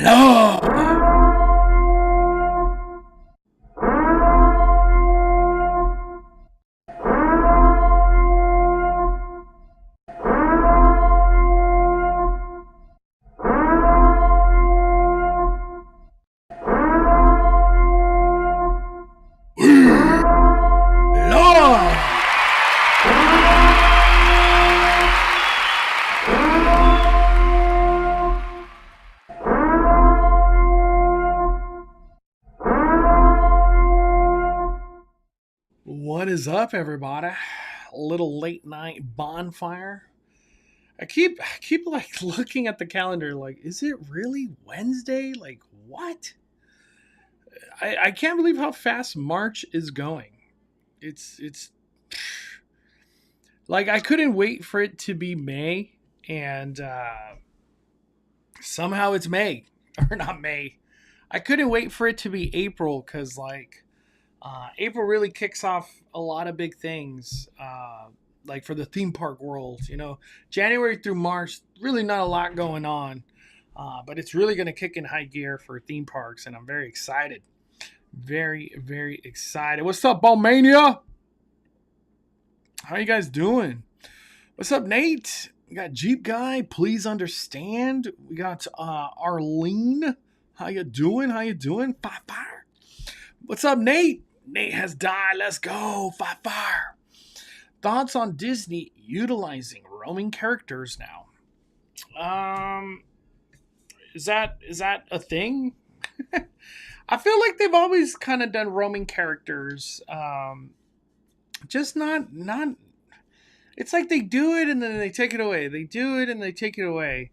Love. What is up, everybody? A little late night bonfire. I keep like looking at the calendar, like, is it really Wednesday? Like, what? I can't believe how fast March is going. It's like I couldn't wait for it to be May, and somehow it's May or not May. I couldn't wait for it to be April because April really kicks off a lot of big things, like for the theme park world. January through March, really not a lot going on, but it's really going to kick in high gear for theme parks, and I'm very excited. Very, very excited. What's up, Ballmania? How you guys doing? What's up, Nate? We got Jeep Guy. Please understand. We got Arlene. How you doing? Fire. What's up, Nate? Nate has died. Let's go. Fire. Thoughts on Disney utilizing roaming characters now? Is that a thing? I feel like they've always kind of done roaming characters. Just not. It's like they do it and then they take it away. They do it and they take it away.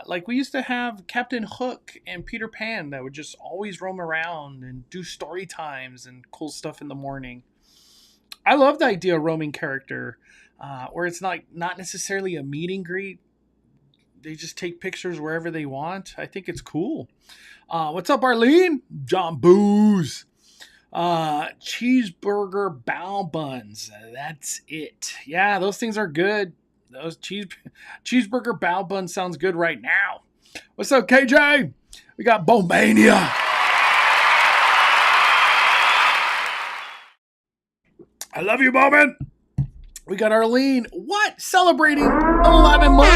Like we used to have Captain Hook and Peter Pan that would just always roam around and do story times and cool stuff in the morning. I love the idea of roaming character, where it's not necessarily a meet and greet. They just take pictures wherever they want. I think it's cool. What's up, Arlene? John Booze. Cheeseburger bao buns. That's it. Yeah, those things are good. Those cheeseburger bao bun sounds good right now. What's up, KJ? We got Bomania. I love you, Bowman. We got Arlene. What? Celebrating 11 months.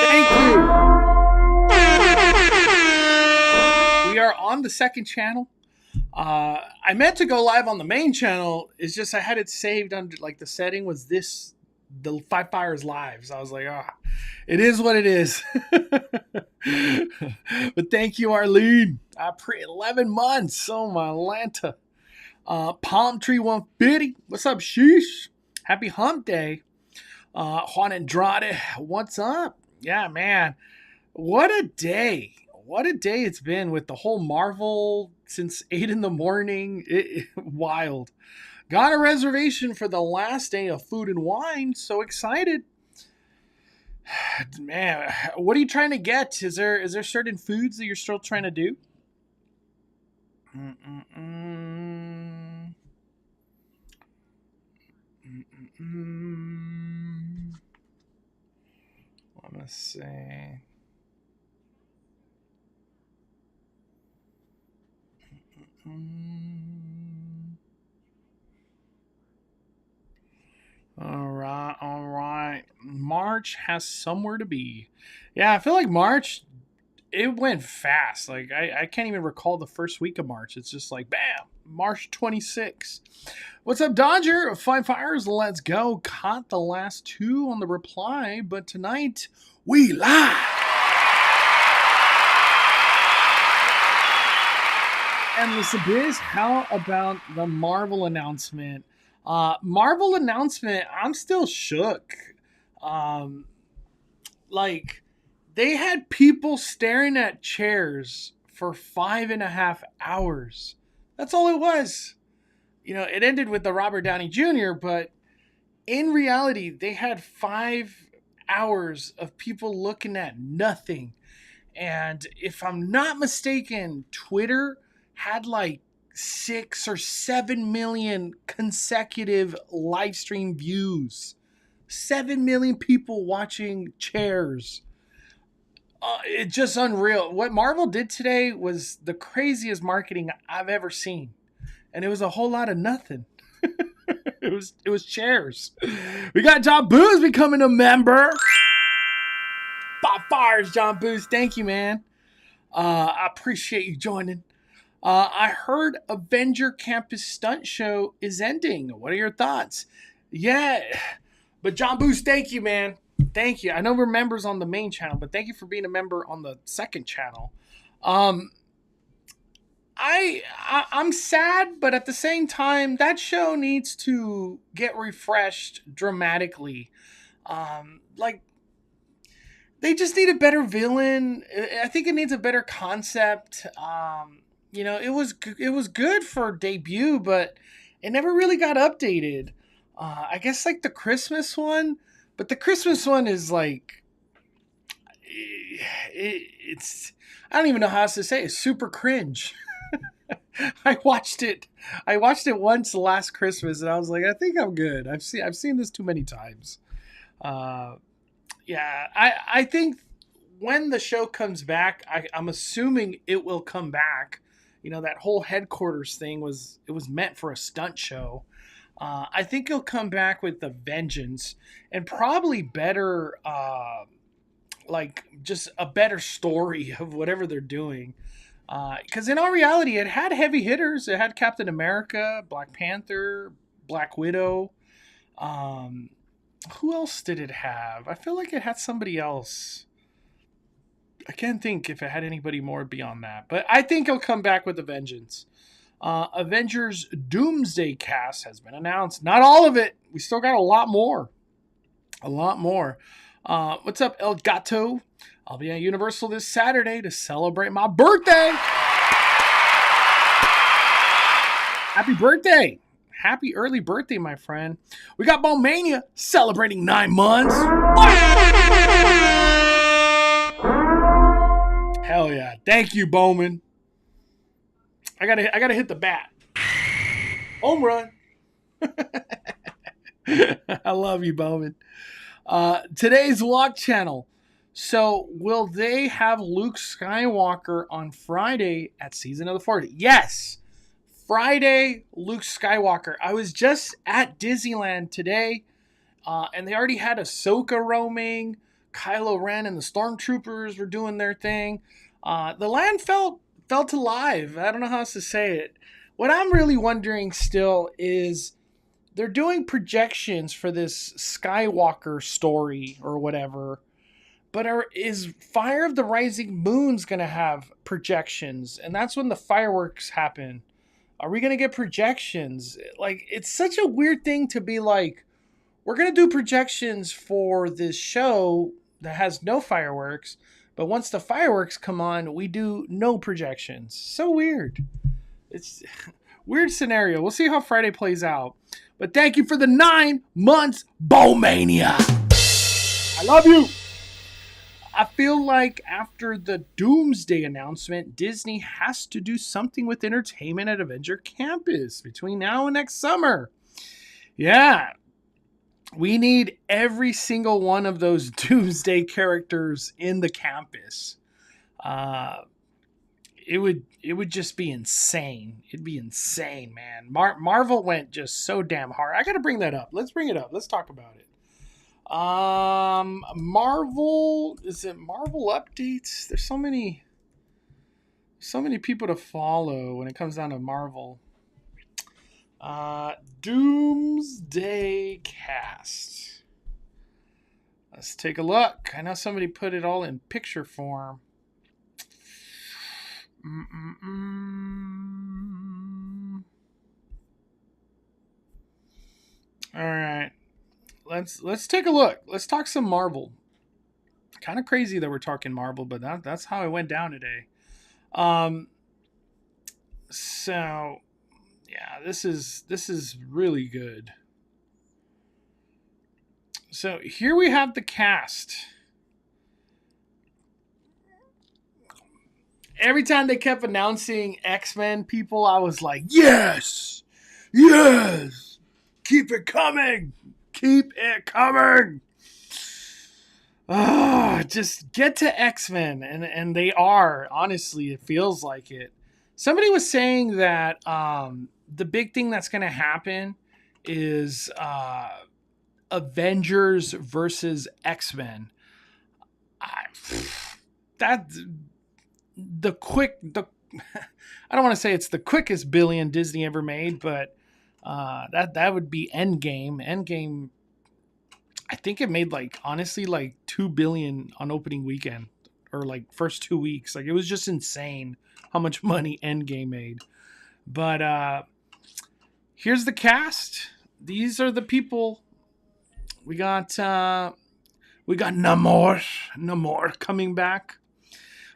Thank you. We are on the second channel. I meant to go live on the main channel. It's just I had it saved under, like, the setting was this. The Five Fires live. So I was like, it is what it is. But thank you, Arlene. 11 months. Oh, my Lanta. Palm Tree 150. What's up, Sheesh? Happy Hump Day. Juan Andrade. What's up? Yeah, man. What a day. What a day it's been with the whole Marvel since 8 in the morning. Wild. Got a reservation for the last day of Food and Wine. So excited. Man, what are you trying to get? Is there certain foods that you're still trying to do? Let me see. All right. March has somewhere to be. Yeah, I feel like March, it went fast. Like, I can't even recall the first week of March. It's just like, bam, March 26th. What's up, Dodger? Five Fires, let's go. Caught the last two on the reply, but tonight, we live. And listen, Biz, how about the Marvel announcement? I'm still shook. Like, they had people staring at chairs for 5.5 hours. That's all it was. It ended with the Robert Downey Jr., but in reality, they had 5 hours of people looking at nothing. And if I'm not mistaken, Twitter had like 6 or 7 million consecutive live stream views. 7 million people watching chairs. It's just unreal. What Marvel did today was the craziest marketing I've ever seen, and it was a whole lot of nothing. It was chairs. We got John Booz becoming a member. Bonfires, John Booz. Thank you, man. I appreciate you joining. I heard Avenger Campus Stunt Show is ending. What are your thoughts? Yeah, but John Booz, thank you, man. Thank you. I know we're members on the main channel, but thank you for being a member on the second channel. I'm sad, but at the same time, that show needs to get refreshed dramatically. Like they just need a better villain. I think it needs a better concept. It was good for debut, but it never really got updated. I guess like the Christmas one, but the Christmas one is like it's I don't even know how else to say it. It's super cringe. I watched it. I watched it once last Christmas, and I was like, I think I'm good. I've seen this too many times. Yeah, I think when the show comes back, I'm assuming it will come back. You know, that whole headquarters thing was meant for a stunt show. I think he'll come back with the vengeance and probably better, like just a better story of whatever they're doing. Because in all reality, it had heavy hitters. It had Captain America, Black Panther, Black Widow. Who else did it have? I feel like it had somebody else. I can't think if it had anybody more beyond that. But I think he'll come back with a vengeance. Avengers Doomsday Cast has been announced. Not all of it. We still got a lot more. A lot more. What's up, El Gato? I'll be at Universal this Saturday to celebrate my birthday. Happy birthday. Happy early birthday, my friend. We got Bowmania celebrating 9 months. Hell yeah. Thank you, Bowman. I gotta hit the bat. Home run. I love you, Bowman. Today's Walk Channel. So, will they have Luke Skywalker on Friday at Season of the 40? Yes. Friday, Luke Skywalker. I was just at Disneyland today, and they already had Ahsoka roaming. Kylo Ren and the Stormtroopers were doing their thing. The land felt alive. I don't know how else to say it. What I'm really wondering still is they're doing projections for this Skywalker story or whatever. But is Fire of the Rising Moon's going to have projections? And that's when the fireworks happen. Are we going to get projections? Like, it's such a weird thing to be like, we're going to do projections for this show that has no fireworks. But once the fireworks come on, we do no projections. So weird. It's weird scenario. We'll see how Friday plays out. But thank you for the 9 months, Bowmania. I love you. I feel like after the Doomsday announcement, Disney has to do something with entertainment at Avenger Campus between now and next summer. Yeah. We need every single one of those Doomsday characters in the campus. It would just be insane. It'd be insane, man. Marvel went just so damn hard. I got to bring that up. Let's bring it up. Let's talk about it. Marvel, is it Marvel updates? There's so many people to follow when it comes down to Marvel. Doomsday Cast. Let's take a look. I know somebody put it all in picture form. All right. Let's take a look. Let's talk some Marvel. Kind of crazy that we're talking Marvel, but that's how it went down today. So yeah, this is really good. So here we have the cast. Every time they kept announcing X-Men people, I was like, yes, keep it coming. Keep it coming. just get to X-Men, and they are, honestly, it feels like it. Somebody was saying that the big thing that's going to happen is Avengers versus X-Men. I, that the quick the I don't want to say it's the quickest billion Disney ever made, but that would be Endgame. Endgame, I think it made like, honestly, like 2 billion on opening weekend, or like first 2 weeks. Like, it was just insane how much money Endgame made. But here's the cast. These are the people. We got Namor coming back.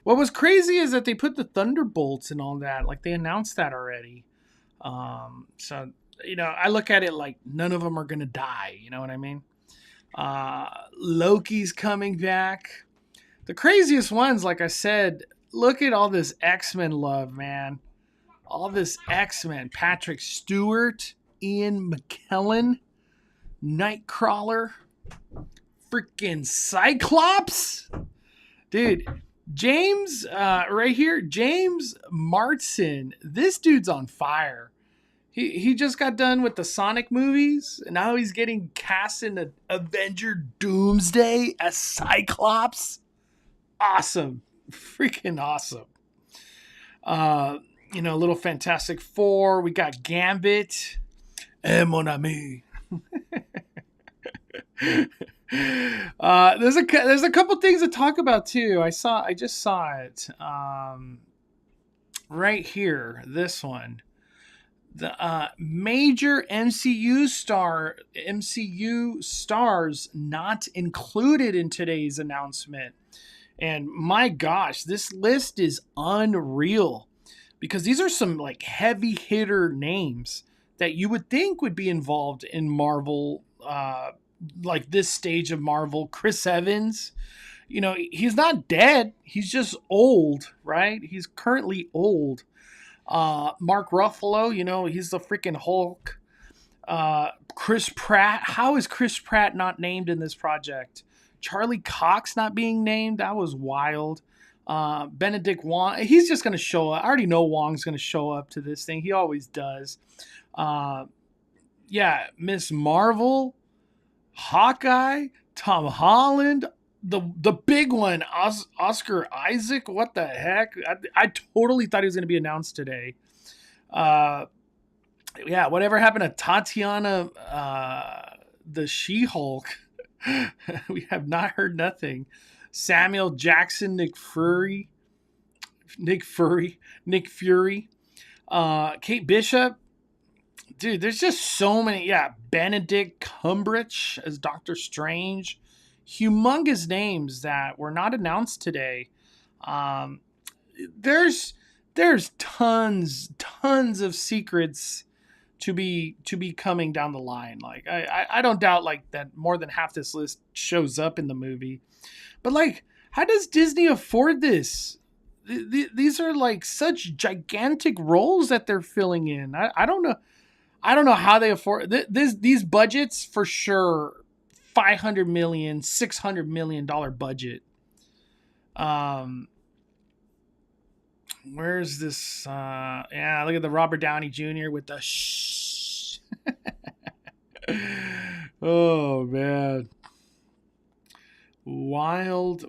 What was crazy is that they put the Thunderbolts and all that. Like, they announced that already. So, I look at it like none of them are gonna die. You know what I mean? Loki's coming back. The craziest ones, like I said, look at all this X-Men love, man. All this X-Men. Patrick Stewart, Ian McKellen, Nightcrawler, freaking Cyclops. Dude, James, right here, James Marsden. This dude's on fire. He just got done with the Sonic movies, and now he's getting cast in the Avenger Doomsday as Cyclops. Awesome. Freaking awesome. Little Fantastic Four. We got Gambit. Mon ami. There's a couple things to talk about too. I just saw it. Right here. This one. The major MCU stars not included in today's announcement. And my gosh, this list is unreal, because these are some like heavy hitter names that you would think would be involved in Marvel, like this stage of Marvel. Chris Evans, he's not dead. He's just old, right? He's currently old. Mark Ruffalo, he's the freaking Hulk. Chris Pratt. How is Chris Pratt not named in this project? Charlie Cox not being named. That was wild. Benedict Wong. He's just going to show up. I already know Wong's going to show up to this thing. He always does. Miss Marvel, Hawkeye, Tom Holland, the big one, Oscar Isaac. What the heck? I totally thought he was going to be announced today. Whatever happened to Tatiana, the She-Hulk? We have not heard nothing. Samuel Jackson, Nick Fury, Kate Bishop. Dude, there's just so many. Yeah, Benedict Cumberbatch as Doctor Strange. Humongous names that were not announced today. There's tons of secrets to be coming down the line. Like, I don't doubt like that more than half this list shows up in the movie. But like, how does Disney afford this? These are like such gigantic roles that they're filling in. I don't know. I don't know how they afford these budgets for sure. $500 million, $600 million budget. Where's this? Look at the Robert Downey Jr. with the shh. Oh man. Wild.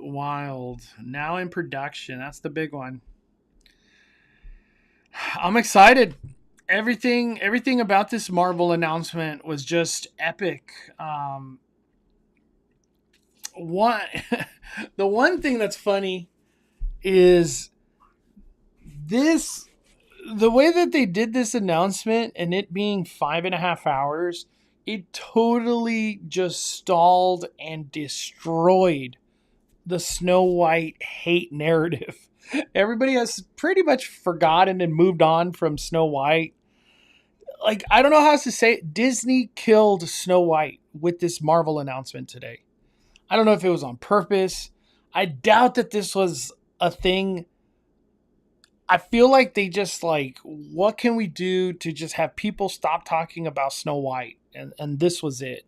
Now in production. That's the big one. I'm excited. Everything about this Marvel announcement was just epic. The one thing that's funny is the way that they did this announcement, and it being 5.5 hours, it totally just stalled and destroyed the Snow White hate narrative. Everybody has pretty much forgotten and moved on from Snow White. Like, I don't know how else to say it. Disney killed Snow White with this Marvel announcement today. I don't know if it was on purpose. I doubt that this was a thing. I feel like they just like, what can we do to just have people stop talking about Snow White? And this was it.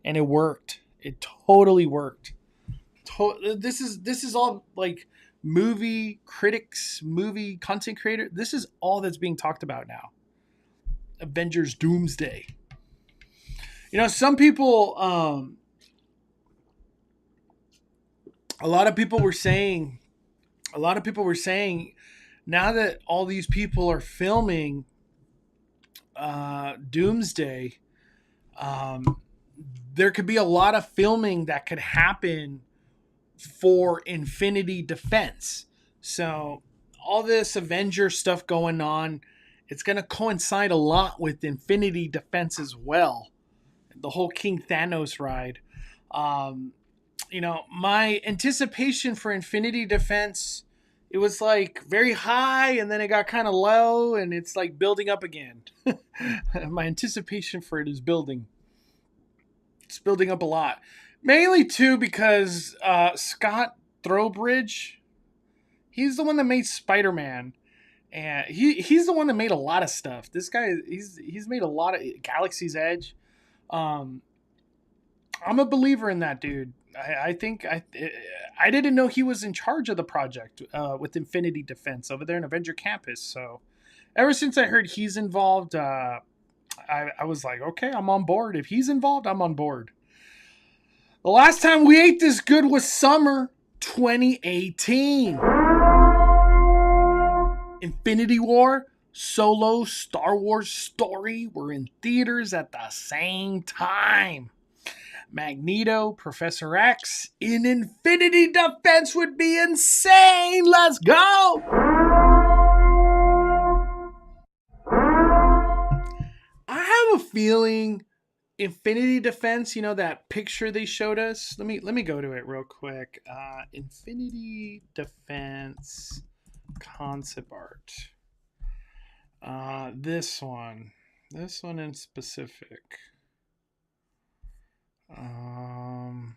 And it worked. It totally worked. This is all like movie critics, movie content creator. This is all that's being talked about now. Avengers Doomsday. Some people, a lot of people were saying, now that all these people are filming Doomsday, um, there could be a lot of filming that could happen for Infinity Defense. So all this Avenger stuff going on, it's going to coincide a lot with Infinity Defense as well. The whole King Thanos ride. My anticipation for Infinity Defense, it was like very high and then it got kind of low and it's like building up again. My anticipation for it is building. It's building up a lot. Mainly too because Scott Throwbridge, he's the one that made Spider-Man. And he's the one that made a lot of stuff. This guy, he's made a lot of Galaxy's Edge. I'm a believer in that dude. I think I didn't know he was in charge of the project with Infinity Defense over there in Avenger Campus. So ever since I heard he's involved, I was like, okay, I'm on board. If he's involved, I'm on board. The last time we ate this good was summer 2018. Infinity War, Solo, Star Wars Story were in theaters at the same time. Magneto, Professor X in Infinity Defense would be insane. Let's go. I have a feeling Infinity Defense, that picture they showed us. Let me go to it real quick. Infinity Defense concept art. This one in specific. Can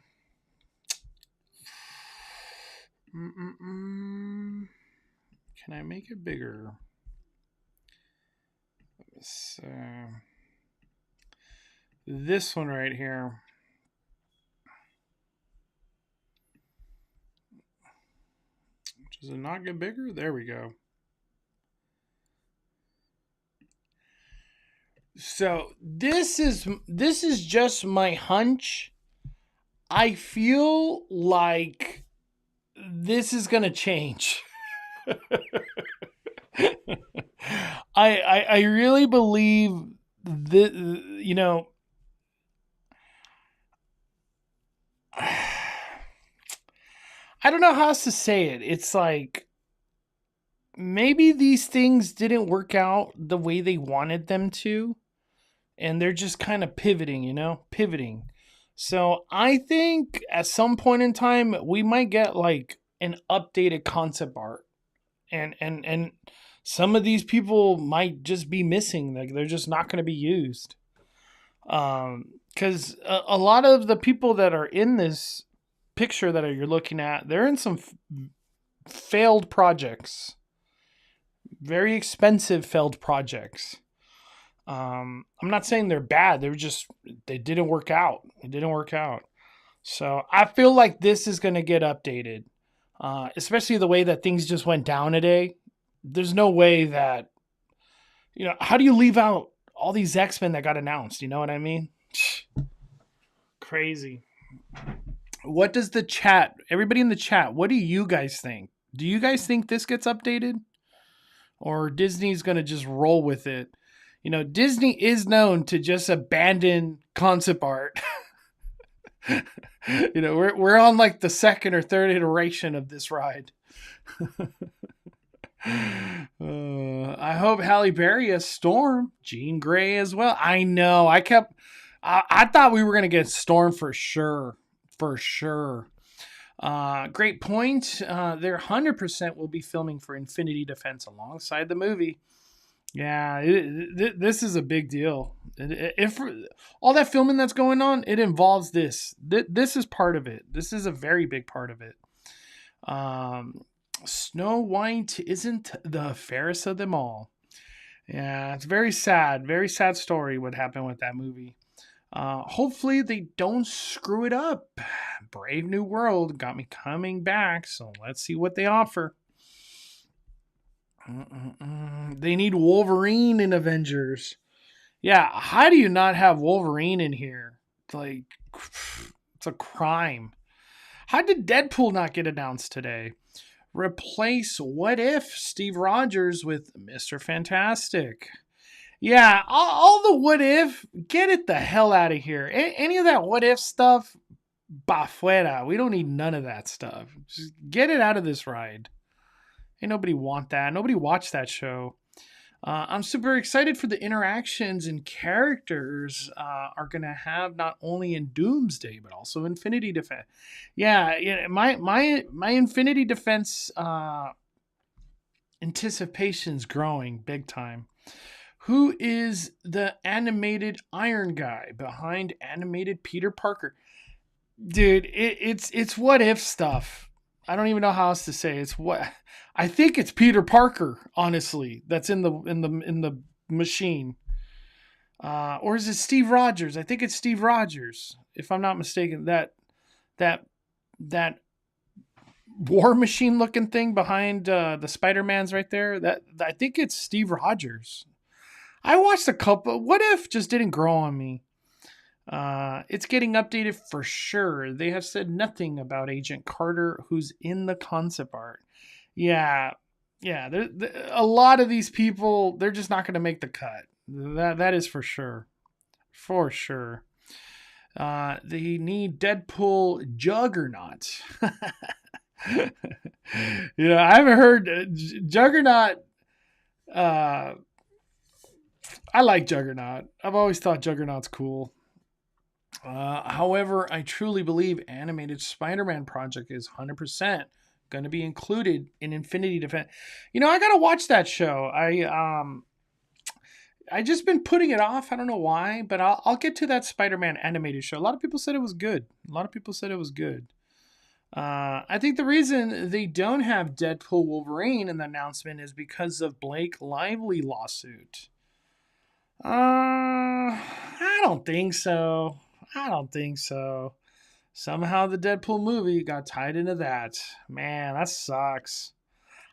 I make it bigger? So, this one right here. Does it not get bigger? There we go. So this is just my hunch. I feel like this is gonna change. I really believe that, I don't know how else to say it. It's like maybe these things didn't work out the way they wanted them to, and they're just kind of pivoting. So I think at some point in time we might get like an updated concept art, and some of these people might just be missing. Like they're just not going to be used. Because a lot of the people that are in this picture that you're looking at, they're in some failed projects, very expensive failed projects. I'm not saying they're bad. They didn't work out. It didn't work out. So I feel like this is going to get updated, especially the way that things just went down today. There's no way that, how do you leave out all these X-Men that got announced? You know what I mean? Crazy. What does everybody in the chat, what do you guys think? Do you guys think this gets updated? Or Disney's going to just roll with it? Disney is known to just abandon concept art. We're on like the second or third iteration of this ride. I hope Halle Berry as Storm, Jean Grey as well. I know. I thought we were going to get Storm for sure. Great point. They're 100% will be filming for Infinity Defense alongside the movie. Yeah, this is a big deal. If all that filming that's going on, it involves this. This is part of it. This is a very big part of it. Snow White isn't the fairest of them all. Yeah, it's very sad. Very sad story what happened with that movie. Hopefully they don't screw it up. Brave New World got me coming back, so let's see what they offer. They need Wolverine in Avengers. Yeah, how do you not have Wolverine in here? Like, it's a crime. How did Deadpool not get announced today? Replace What If Steve Rogers with Mr. Fantastic. Yeah, all the What If, get it the hell out of here. Any of that What If stuff, ba fuera. We don't need none of that stuff. Just get it out of this ride. Ain't nobody want that. Nobody watched that show. I'm super excited for the interactions and characters are going to have not only in Doomsday but also Infinity Defense. Yeah, my Infinity Defense anticipation's growing big time. Who is the animated Iron Guy behind animated Peter Parker? Dude, it's what if stuff. I don't even know how else to say. It's what I think it's Peter Parker, honestly, that's in the machine. Or is it Steve Rogers? I think it's Steve Rogers, if I'm not mistaken. That war machine looking thing behind the Spider-Man's right there. That I think it's Steve Rogers. I watched a couple. What If just didn't grow on me. It's getting updated for sure. They have said nothing about Agent Carter, who's in the concept art. Yeah. A lot of these people, they're just not going to make the cut. That is for sure. For sure. They need Deadpool Juggernaut. Yeah, I haven't heard Juggernaut. I like Juggernaut. I've always thought Juggernaut's cool. However, I truly believe animated Spider-Man project is 100% going to be included in Infinity Defense. I got to watch that show. I just been putting it off. I don't know why, but I'll get to that Spider-Man animated show. A lot of people said it was good. I think the reason they don't have Deadpool Wolverine in the announcement is because of Blake Lively lawsuit. I don't think so. Somehow the Deadpool movie got tied into that. Man, that sucks.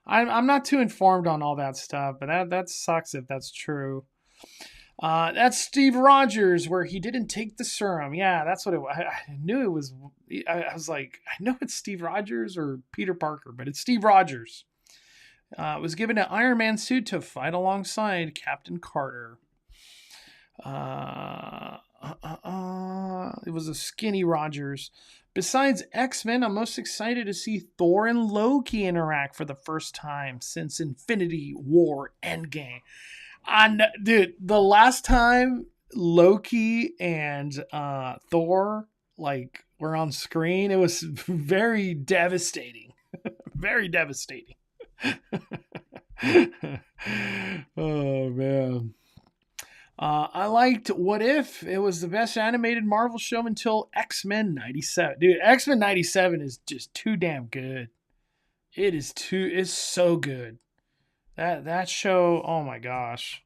I'm not too informed on all that stuff, but that sucks if that's true. That's Steve Rogers, where he didn't take the serum. Yeah, that's what it was. I knew it was. I was like, I know it's Steve Rogers or Peter Parker, but it's Steve Rogers. Was given an Iron Man suit to fight alongside Captain Carter. It was a skinny Rogers. Besides X-Men, I'm most excited to see Thor and Loki interact for the first time since Infinity War Endgame. Dude, the last time Loki and Thor were on screen, it was very devastating. Very devastating. Oh man. I liked What If. It was the best animated Marvel show until X-Men 97. Dude, X-Men 97 is just too damn good. It's so good. That show, oh my gosh.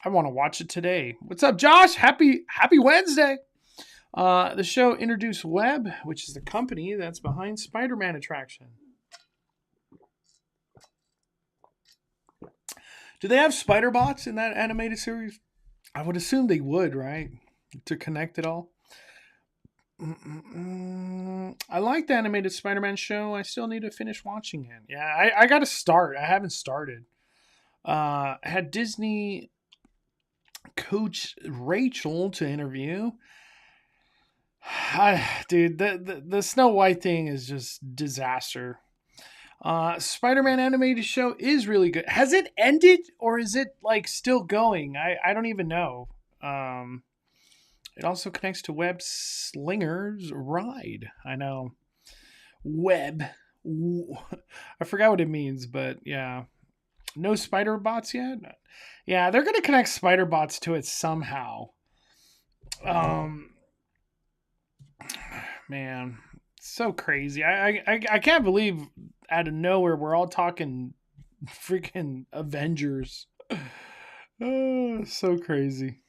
I want to watch it today. What's up, Josh? Happy Wednesday. The show introduced Web, which is the company that's behind Spider-Man attraction. Do they have spider bots in that animated series? I would assume they would, right? To connect it all. I like the animated Spider-Man show. I still need to finish watching it. Yeah, I got to start. I haven't started. I had Disney coach Rachel to interview. Dude, the Snow White thing is just disaster. Spider-Man animated show is really good. Has it ended or is it still going? I don't even know. It also connects to Web Slinger's Ride. I know. Web. I forgot what it means, but yeah. No spider bots yet? Yeah, they're going to connect spider bots to it somehow. Man, so crazy. I can't believe out of nowhere we're all talking freaking Avengers. Oh, so crazy.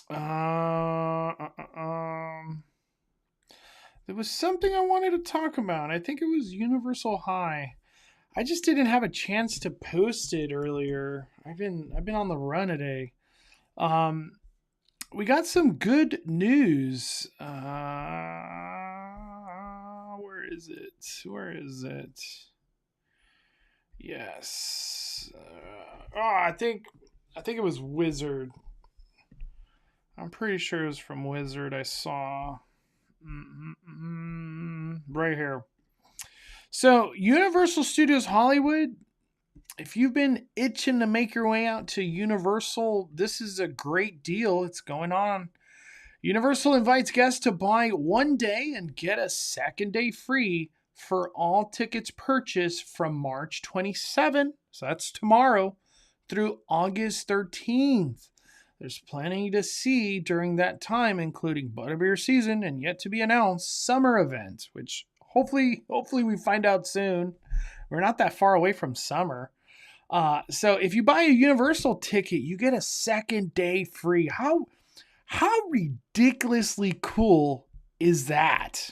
There was something I wanted to talk about. I think it was Universal High. I just didn't have a chance to post it earlier. I've been on the run today. Um, we got some good news. Where is it? Where is it? Yes. I think it was Wizard. I'm pretty sure it was from Wizard. I saw right here. So Universal Studios Hollywood. If you've been itching to make your way out to Universal, this is a great deal. It's going on. Universal invites guests to buy one day and get a second day free for all tickets purchased from March 27th, so that's tomorrow, through August 13th. There's plenty to see during that time, including Butterbeer season and yet to be announced summer events, which hopefully we find out soon. We're not that far away from summer. So if you buy a Universal ticket, you get a second day free. How ridiculously cool is that?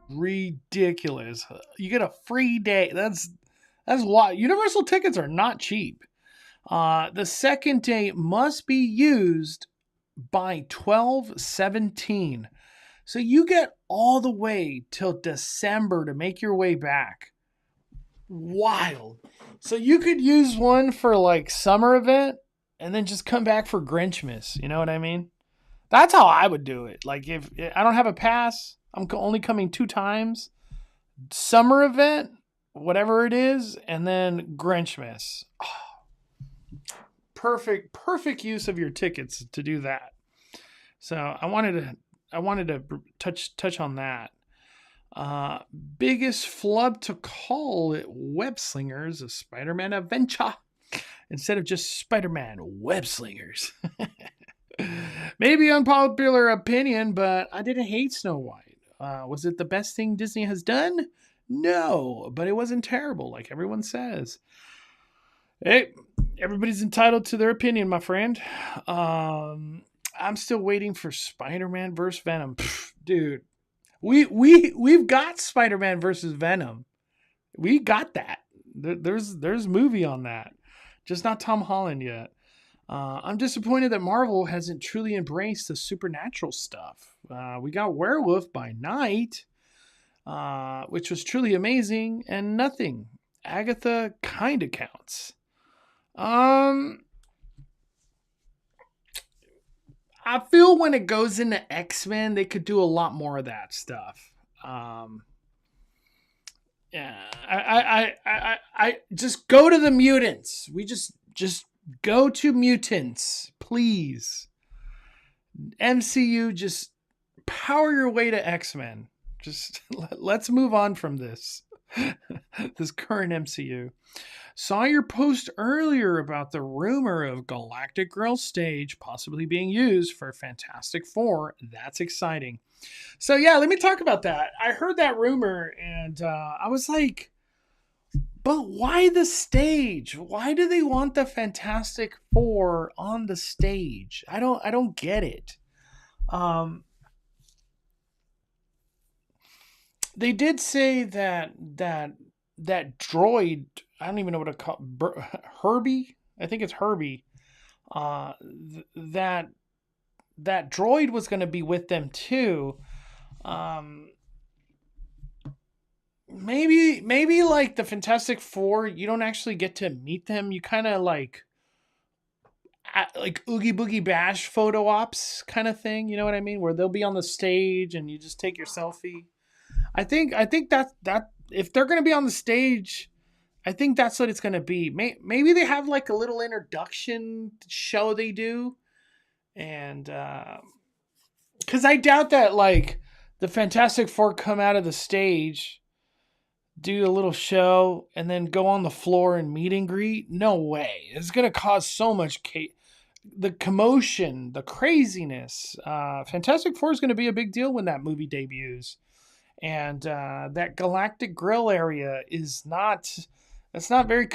Ridiculous. You get a free day. That's why Universal tickets are not cheap. The second day must be used by 12/17. So you get all the way till December to make your way back. Wild. So you could use one for like summer event and then just come back for Grinchmas. You know what I mean? That's how I would do it. Like if I don't have a pass, I'm only coming 2 times. Summer event, whatever it is, and then Grinchmas. Oh, perfect use of your tickets to do that. So I wanted to touch on that. Biggest flub to call it Web Slingers, a Spider-Man adventure instead of just Spider-Man Web Slingers. Maybe unpopular opinion, but I didn't hate Snow White. Was it the best thing Disney has done? No, but it wasn't terrible, like everyone says. Hey, everybody's entitled to their opinion, my friend. I'm still waiting for Spider-Man versus Venom. Pfft, dude, we've got Spider-Man versus Venom. We got that. There's a movie on that, just not Tom Holland yet. I'm disappointed that Marvel hasn't truly embraced the supernatural stuff. We got Werewolf by Night, which was truly amazing, and nothing. Agatha kind of counts. I feel when it goes into X-Men, they could do a lot more of that stuff. Yeah, I just go to the mutants. We just go to mutants, please. MCU, just power your way to X-Men. Just let's move on from this. This current MCU. Saw your post earlier about the rumor of Galactic Girl stage possibly being used for Fantastic Four. That's exciting. So yeah, let me talk about that. I heard that rumor and I was like, but why the stage? Why do they want the Fantastic Four on the stage? I don't get it. They did say that droid. I don't even know what to call Herbie. I think it's Herbie. That droid was going to be with them too. Maybe like the Fantastic Four, you don't actually get to meet them. You kind of like Oogie Boogie Bash photo ops kind of thing. You know what I mean? Where they'll be on the stage and you just take your selfie. I think that if they're going to be on the stage, I think that's what it's going to be. Maybe they have like a little introduction show they do. And because I doubt that like the Fantastic Four come out of the stage, do a little show, and then go on the floor and meet and greet. No way. It's going to cause so much the commotion, the craziness. Fantastic Four is going to be a big deal when that movie debuts. And that Galactic Grill area is not. That's not very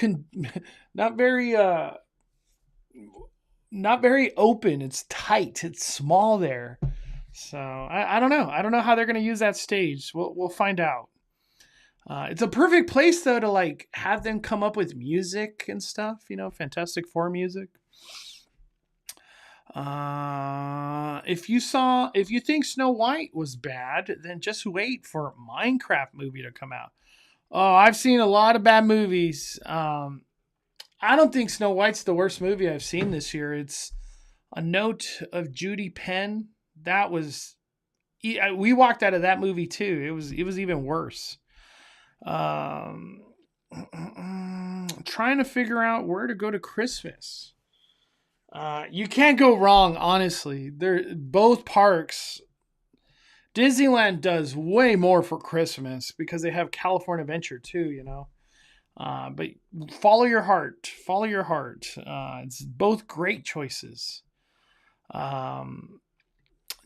not very open. It's tight. It's small there. So I don't know. I don't know how they're going to use that stage. We'll find out. It's a perfect place though to like have them come up with music and stuff. Fantastic Four music. If you think Snow White was bad, then just wait for a Minecraft movie to come out. Oh, I've seen a lot of bad movies. I don't think Snow White's the worst movie I've seen this year. It's A Note of Judy Penn. That was, we walked out of that movie too. It was even worse. Trying to figure out where to go to Christmas. You can't go wrong, honestly. They're both parks. Disneyland does way more for Christmas because they have California Adventure too. But follow your heart. Follow your heart. It's both great choices.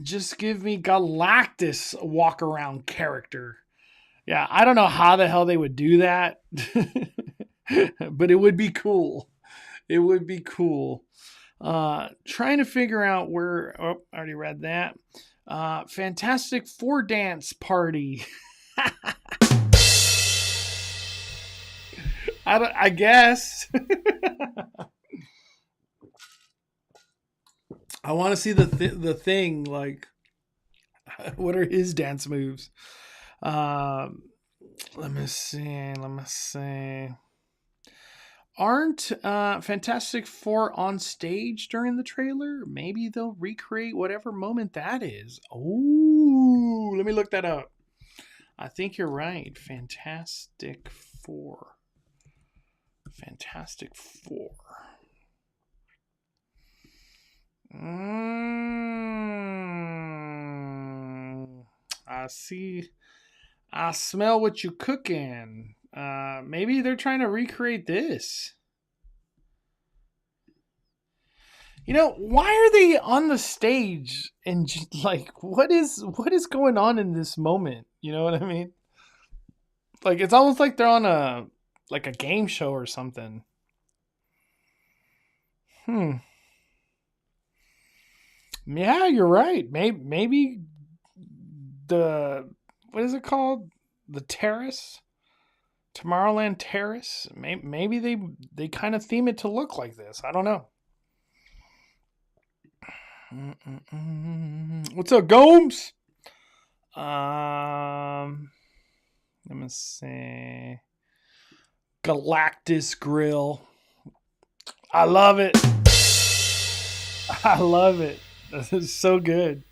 Just give me Galactus walk around character. Yeah, I don't know how the hell they would do that, but it would be cool. It would be cool. Trying to figure out where. Oh, I already read that. Fantastic Four dance party. I guess. I want to see the thing. Like, what are his dance moves? Let me see. Aren't Fantastic Four on stage during the trailer? Maybe they'll recreate whatever moment that is. Oh, let me look that up. I think you're right. Fantastic Four. I see. I smell what you cooking. Maybe they're trying to recreate this. Why are they on the stage and like what is going on in this moment? You know what I mean? Like it's almost like they're on a game show or something. Yeah, you're right. Maybe the what is it called? The Terrace? Tomorrowland Terrace? Maybe they kind of theme it to look like this. I don't know. What's up, Gomes? Let me see. Galactus Grill. I love it. I love it. This is so good.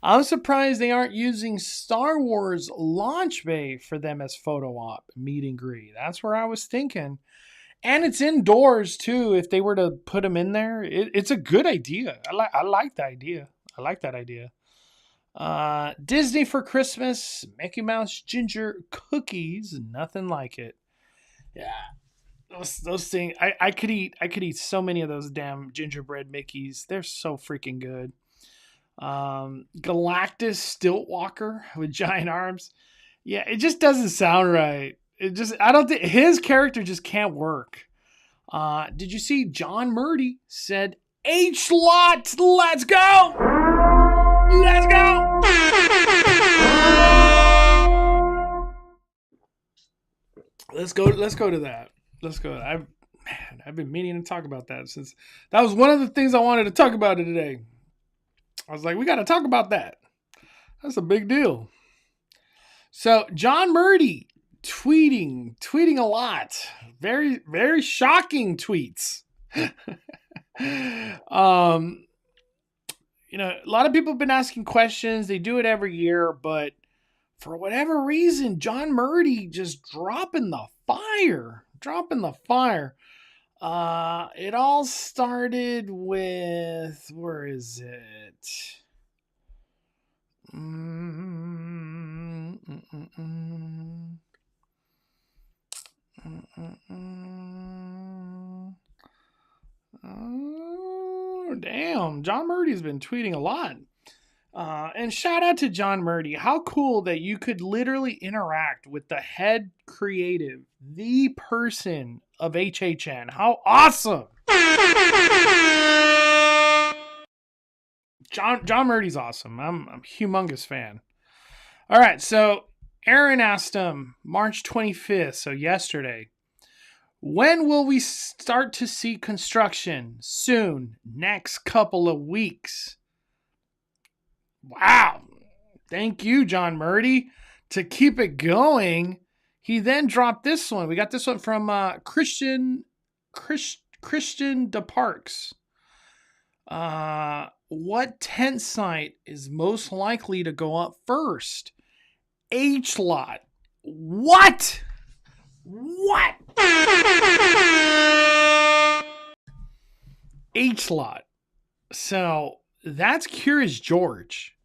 I'm surprised they aren't using Star Wars launch bay for them as photo op meet and greet. That's where I was thinking. And it's indoors too. If they were to put them in there, it's a good idea. I like the idea. I like that idea. Disney for Christmas, Mickey Mouse ginger cookies, nothing like it. Yeah, those things. I could eat so many of those damn gingerbread Mickeys. They're so freaking good. Galactus Stilt Walker with giant arms. Yeah, it just doesn't sound right. I don't think his character just can't work. Did you see John Murdy said H-Lot, let's go! Let's go! Let's go to that. Let's go. I've been meaning to talk about that since that was one of the things I wanted to talk about today. I was like, we got to talk about that. That's a big deal. So John Murdy tweeting a lot. Very, very shocking tweets. A lot of people have been asking questions. They do it every year, but for whatever reason, John Murdy just dropping the fire. It all started with, where is it? Oh, damn. John Murdy's been tweeting a lot. And shout out to John Murdy. How cool that you could literally interact with the head creative, the person of HHN. How awesome! John Murdy's awesome. I'm a humongous fan. All right, so Aaron asked him March 25th, so yesterday. When will we start to see construction? Soon, next couple of weeks. Wow. Thank you, John Murdy. To keep it going, he then dropped this one. We got this one from Christian DeParks. What tent site is most likely to go up first? H lot. What? What? H lot. So that's Curious George.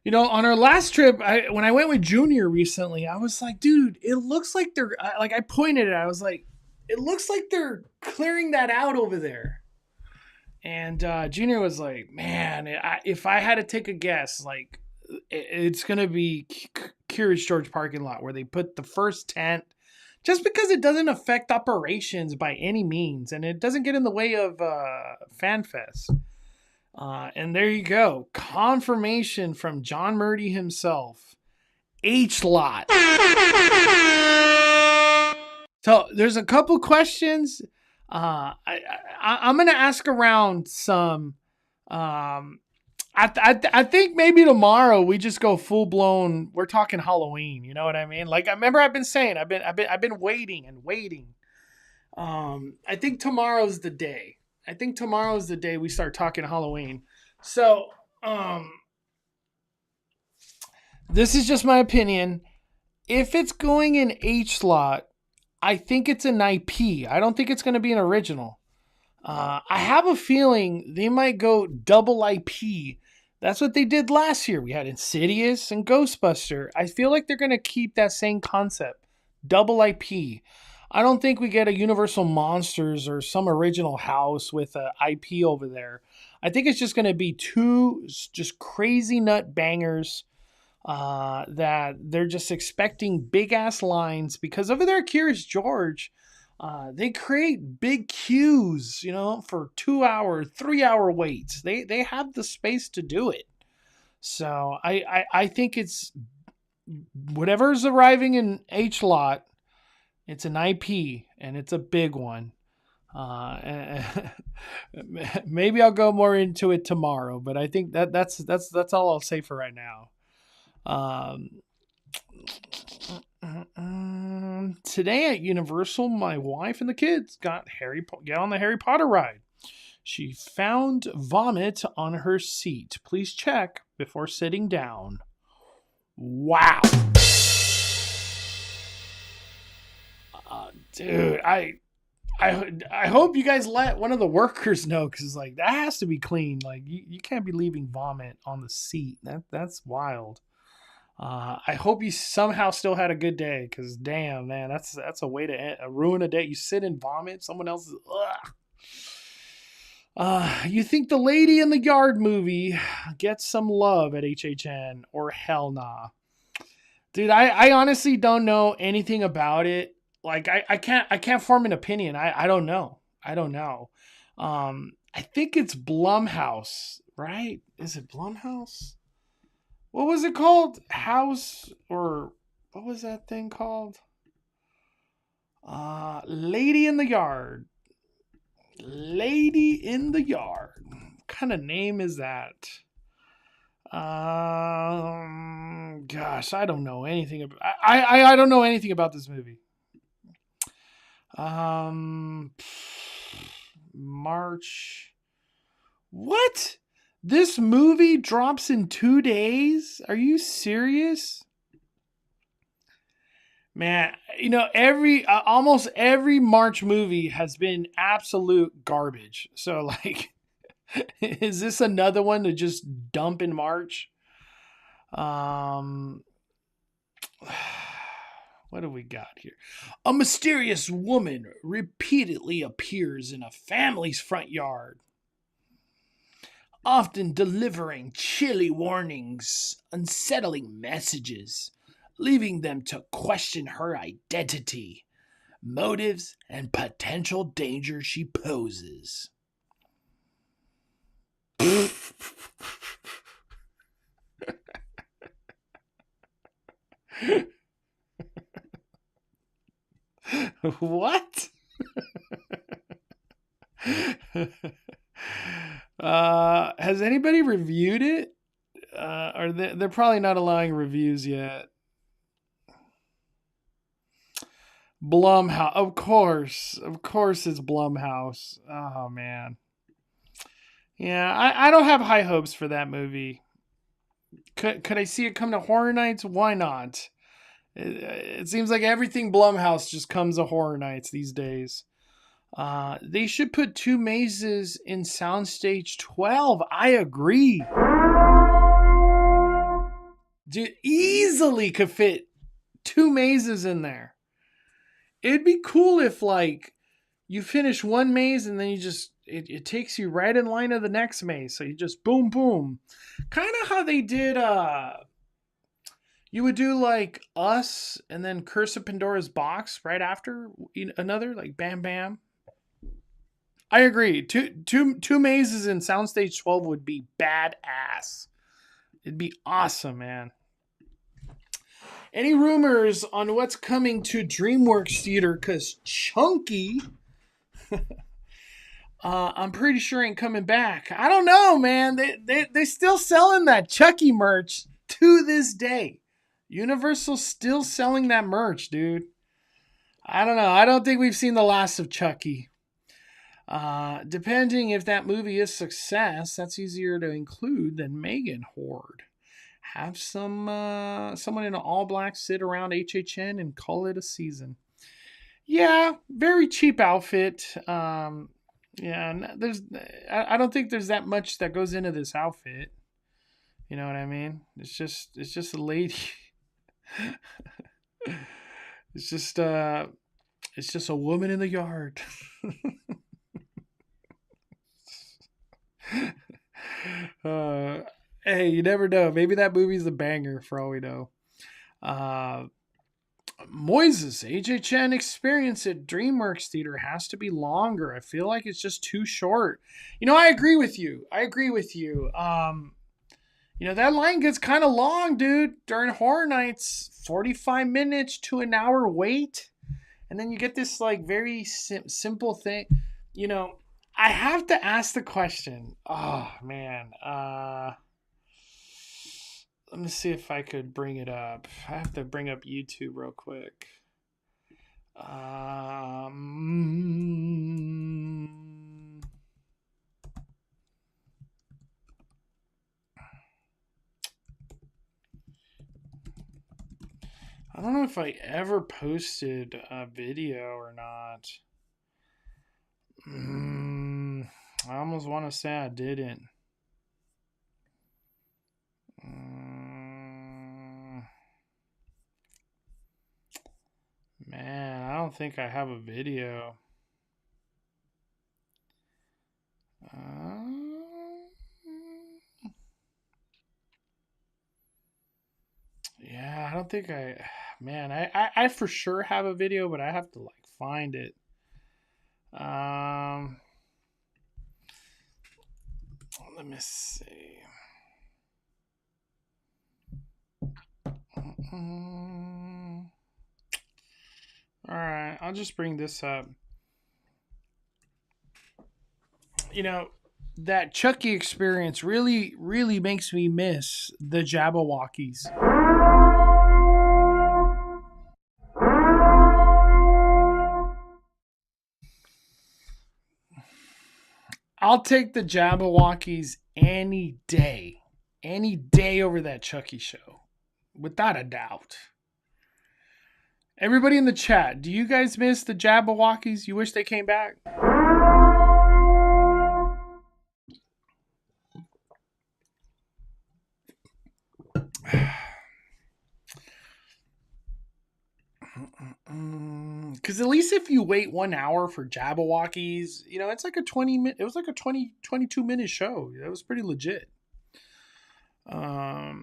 You know, on our last trip, when I went with Junior recently, I was like, dude, it looks like they're like, I pointed it. I was like, it looks like they're clearing that out over there. And Junior was like, man, if I had to take a guess, like, it's going to be Curious George parking lot where they put the first tent, just because it doesn't affect operations by any means. And it doesn't get in the way of FanFest. And there you go. Confirmation from John Murdy himself. H lot. So there's a couple questions. I'm going to ask around some. I think maybe tomorrow we just go full blown. We're talking Halloween. You know what I mean? Like, I remember I've been saying I've been waiting and waiting. I think tomorrow's the day. I think tomorrow's the day we start talking Halloween. So, this is just my opinion. If it's going in H slot, I think it's an IP. I don't think it's going to be an original. I have a feeling they might go double IP. That's what they did last year. We had Insidious and Ghostbuster. I feel like they're going to keep that same concept. Double IP. I don't think we get a Universal Monsters or some original house with an IP over there. I think it's just going to be two just crazy nut bangers that they're just expecting big ass lines, because over there at Curious George, they create big queues, you know, for 2 hour, 3 hour waits. They have the space to do it. So I think it's whatever's arriving in H lot. It's an IP and it's a big one. Maybe I'll go more into it tomorrow, but I think that's all I'll say for right now. Today at Universal, my wife and the kids got on the Harry Potter ride. She found vomit on her seat. Please check before sitting down. Wow. Dude, I hope you guys let one of the workers know, because like that has to be clean. Like you can't be leaving vomit on the seat. That's wild. I hope you somehow still had a good day, because damn, man, that's a way to ruin a day. You sit and vomit someone else's. You think the Lady in the Yard movie gets some love at HHN, or hell nah? Dude, I honestly don't know anything about it. Like I can't form an opinion. I don't know. I think it's Blumhouse, right? Is it Blumhouse? What was it called? House, or what was that thing called? Lady in the Yard. Lady in the Yard. What kind of name is that? Gosh, I don't know anything about. I don't know anything about this movie. March. What? This movie drops in 2 days? Are you serious? Man, you know, almost every March movie has been absolute garbage. So like, is this another one to just dump in March? What do we got here? A mysterious woman repeatedly appears in a family's front yard, often delivering chilly warnings, unsettling messages, leaving them to question her identity, motives, and potential danger she poses. What? Has anybody reviewed it? Or they're probably not allowing reviews yet. Blumhouse, of course, it's Blumhouse. Oh man, yeah, I don't have high hopes for that movie. Could I see it come to Horror Nights? Why not? It seems like everything Blumhouse just comes to Horror Nights these days. They should put two mazes in Soundstage 12. I agree. Dude, easily could fit two mazes in there. It'd be cool if, like, you finish one maze and then you just, it takes you right in line of the next maze. So you just boom, boom. Kind of how they did, you would do like Us and then Curse of Pandora's Box right after another, like bam, bam. I agree. Two mazes in Soundstage 12 would be badass. It'd be awesome, man. Any rumors on what's coming to DreamWorks Theater? Because Chunky, I'm pretty sure ain't coming back. I don't know, man. They still selling that Chucky merch to this day. Universal's still selling that merch, dude. I don't know. I don't think we've seen the last of Chucky. Depending if that movie is success, that's easier to include than Megan Horde. Have someone in an all black sit around HHN and call it a season. Yeah, very cheap outfit. Yeah, I don't think there's that much that goes into this outfit. You know what I mean? It's just a lady. It's just a woman in the yard. Hey, you never know. Maybe that movie's a banger for all we know. Moises, HHN experience at DreamWorks Theater has to be longer. I feel like it's just too short. I agree with you. That line gets kind of long, dude. During Horror Nights, 45 minutes to an hour wait. And then you get this like very simple thing. I have to ask the question. Oh, man. Let me see if I could bring it up. I have to bring up YouTube real quick. I don't know if I ever posted a video or not. I almost want to say I didn't. Man, I don't think I have a video. Yeah, I don't think man, I for sure have a video, but I have to like find it. Let me see. All right, I'll just bring this up. That Chucky experience really, really makes me miss the Jabberwockies. I'll take the Jabberwockies any day over that Chucky show, without a doubt. Everybody in the chat, do you guys miss the Jabberwockies? You wish they came back? Because at least if you wait 1 hour for Jabberwockies, it's like a 20-minute. It was like a 22-minute show. That was pretty legit. My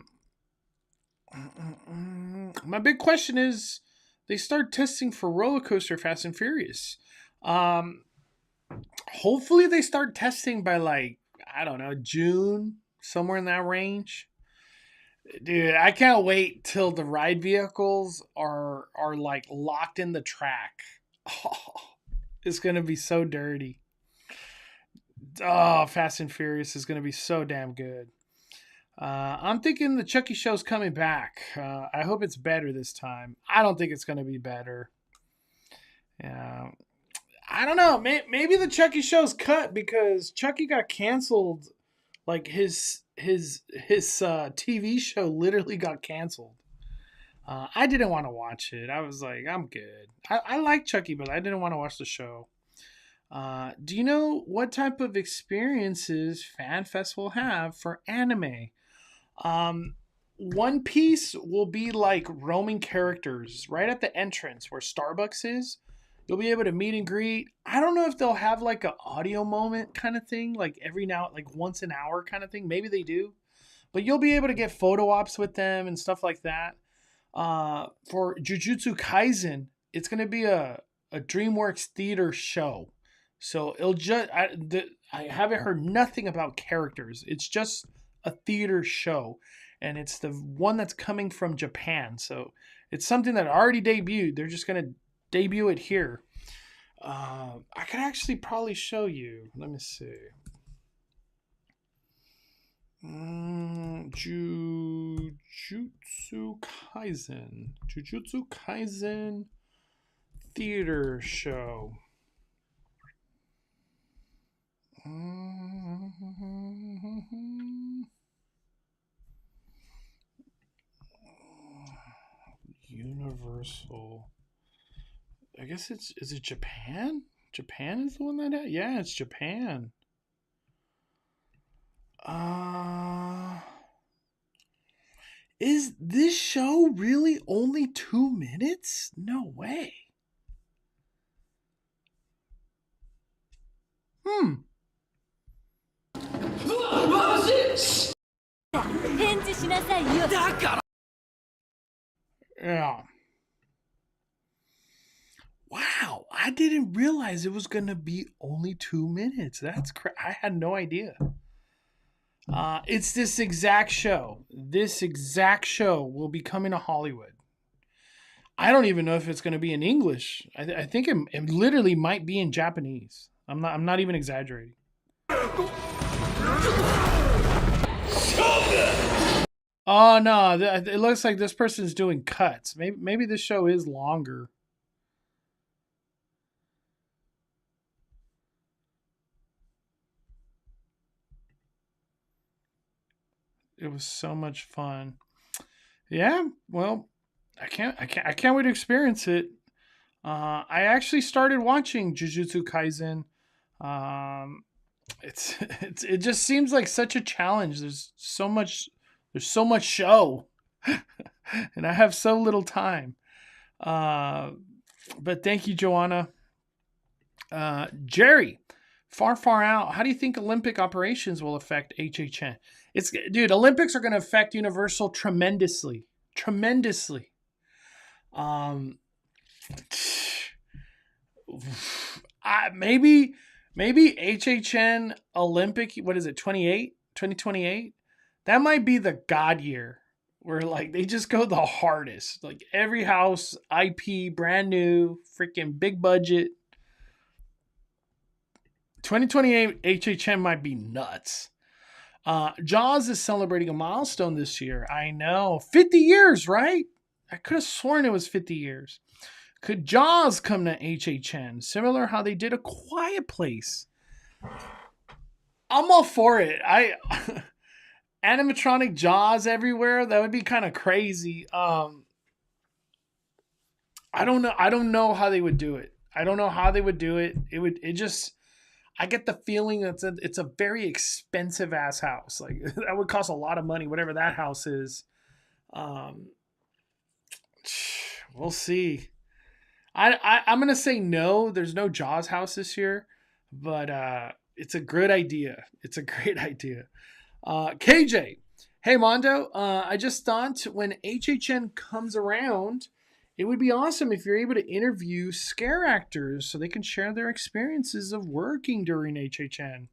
big question is, they start testing for roller coaster Fast and Furious. Hopefully they start testing by like, I don't know, June, somewhere in that range. Dude, I can't wait till the ride vehicles are like locked in the track. Oh, it's gonna be so dirty. Oh, Fast and Furious is gonna be so damn good. I'm thinking the Chucky show's coming back. I hope it's better this time. I don't think it's gonna be better. Yeah, I don't know. Maybe the Chucky show's cut because Chucky got canceled. Like his TV show literally got canceled. I didn't want to watch it. I was like, I'm good. I like Chucky, but I didn't want to watch the show. Do you know what type of experiences FanFest will have for anime? Um, One Piece will be like roaming characters right at the entrance where Starbucks is. You'll be able to meet and greet. I don't know if they'll have like an audio moment kind of thing, like every now, like once an hour kind of thing. Maybe they do, but you'll be able to get photo ops with them and stuff like that. For Jujutsu Kaisen, it's going to be a DreamWorks theater show. So I haven't heard nothing about characters. It's just a theater show, and it's the one that's coming from Japan. So it's something that already debuted. They're just going to debut it here. I could actually probably show you. Let me see. Jujutsu Kaisen theater show. Universal. I guess is it Japan? Japan is the one yeah, it's Japan. Uh is this show really only 2 minutes? No way. Hmm. Yeah. Wow, I didn't realize it was gonna be only 2 minutes. I had no idea. It's this exact show. This exact show will be coming to Hollywood. I don't even know if it's going to be in English. I think it literally might be in Japanese. I'm not even exaggerating. Oh no! It looks like this person's doing cuts. Maybe this show is longer. It was so much fun. Yeah. Well, I can't wait to experience it. I actually started watching Jujutsu Kaisen. Um, it just seems like such a challenge. There's so much show, and I have so little time. Uh, but thank you, Joanna. Jerry, far out. How do you think Olympic operations will affect HHN? Dude. Olympics are going to affect Universal tremendously, tremendously. Um, maybe HHN Olympic. What is it? 2028. That might be the God year where like they just go the hardest. Like every house IP brand new, freaking big budget. 2028 HHN might be nuts. Jaws is celebrating a milestone this year. I know. 50 years, right? I could have sworn it was 50 years. Could Jaws come to HHN? Similar how they did A Quiet Place. I'm all for it. Animatronic Jaws everywhere. That would be kind of crazy. I don't know. I don't know how they would do it. I don't know how they would do it. It just I get the feeling that it's a very expensive ass house. Like that would cost a lot of money, whatever that house is. Um, we'll see. I'm gonna say no. There's no Jaws house this year, but it's a good idea. It's a great idea. KJ, hey Mondo, I just thought when HHN comes around, it would be awesome if you're able to interview scare actors so they can share their experiences of working during HHN.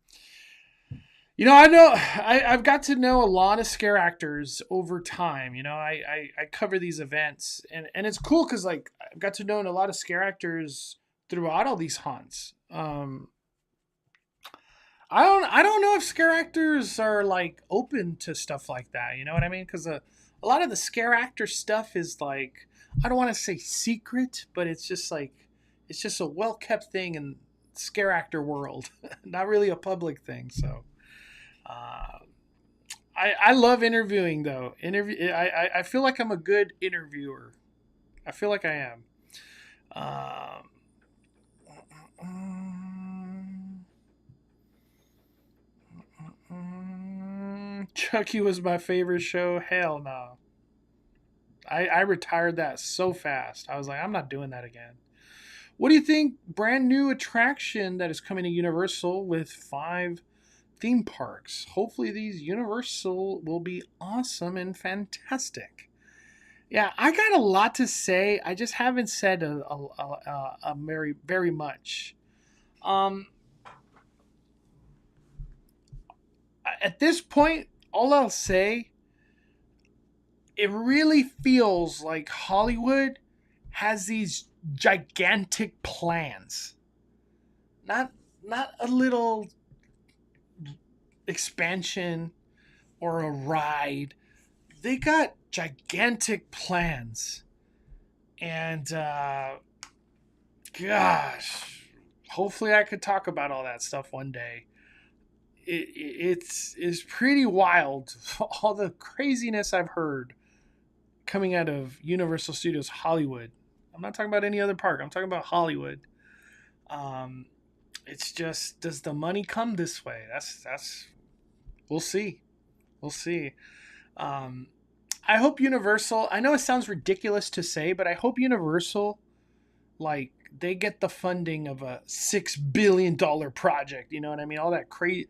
I've got to know a lot of scare actors over time. I cover these events, and it's cool because like I've got to know a lot of scare actors throughout all these haunts. I don't know if scare actors are like open to stuff like that. You know what I mean? Because a lot of the scare actor stuff is like, I don't want to say secret, but it's just a well kept thing in scare actor world, not really a public thing. So. Uh, I love interviewing though. I feel like I'm a good interviewer. I feel like I am. Chucky was my favorite show. Hell no. I retired that so fast. I was like, I'm not doing that again. What do you think? Brand new attraction that is coming to Universal with 5 theme parks. Hopefully, these Universal will be awesome and fantastic. Yeah, I got a lot to say. I just haven't said a very much. Um, at this point, all I'll say, it really feels like Hollywood has these gigantic plans. Not not a little expansion or a ride. They got gigantic plans, and gosh, hopefully I could talk about all that stuff one day. It's pretty wild. All the craziness I've heard coming out of Universal Studios Hollywood. I'm not talking about any other park. I'm talking about Hollywood. Um, it's just, does the money come this way? That's we'll see. We'll see. Um, I hope Universal. I know it sounds ridiculous to say, but I hope Universal, like, they get the funding of a $6 billion project. You know what I mean? All that crazy.